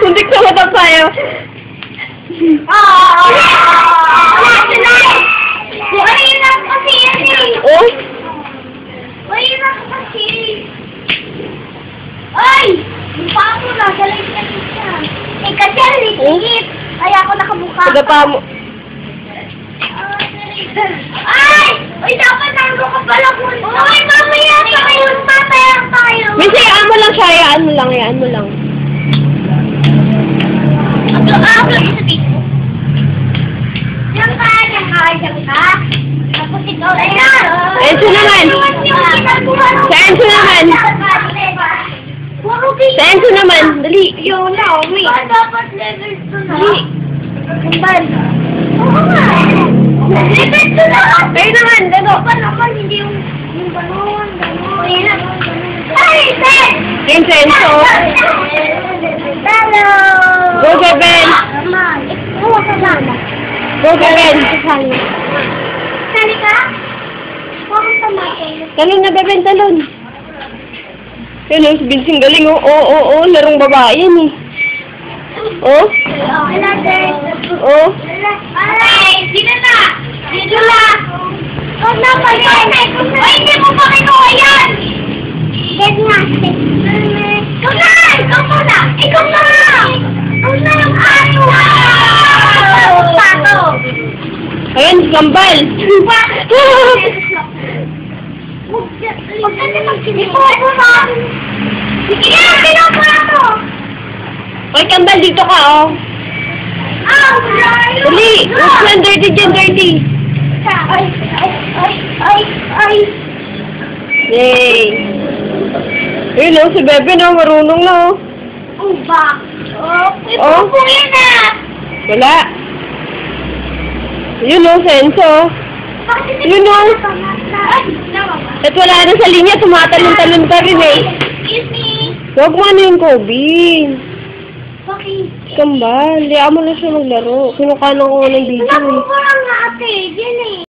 Hindi ko matapayo. Oh? Ay! Yung paa mo na, galing ka siya. Eh, kasi ang litigit. Kaya ako nakabuka. Sada pa mo. Ay! Uy, dapat nando ka pala po. Uy, mamaya tayo. Papayang tayo. Minsan, hayaan mo lang siya. Hayaan mo lang. Hayaan mo lang. Diyan ka. Tapos ikaw, ayan. Enzo naman. Sa Enzo naman. Sa Enzo naman. Dali. Yun na, umi. Dapat level 2 na. Dali. Kumbal. Oo nga. Level 2 na. Kayo naman. Dalo. Pa naman, hindi yung ganon. Ay, Ben! Enzo, Enzo. Hello! Go, Beben. Oo, kasama. Go, Beben. Sali ka? Huwag tamatay. Talon na, Beben. Talon. Yun, si Vincent galing. Oo. Larong babae yan eh. Oh? Okay natin. Oh? Ay, sino na? Sino na? Huwag na pa yan. Ay, hindi mo pa kinuha yan. Yes nga. Ikaw na! Ikaw muna! Ikaw na! Ikaw na yung aso! Pato! Ayan, kambal. Huwag ka na magsinipon na! Sige na! Pinapura mo! Ay, kambal, dito ka, oh. Dali! What's yan? Dirty dyan, dirty. Ay! Yay! Ayun, oh, si Bebe, no, marunong na, oh. Ba? Oh? Ipupuin na! Wala. Yun, oh, Senso. Yun, oh. At wala na sa linya, tumatalon-talon ka rin, eh. Excuse me. Huwag mo ano yung Kobe. Bakit? Kambal, liya mo na siya maglaro. Kinukanan ko ng video, eh. Nakukurang nga ate, yan eh.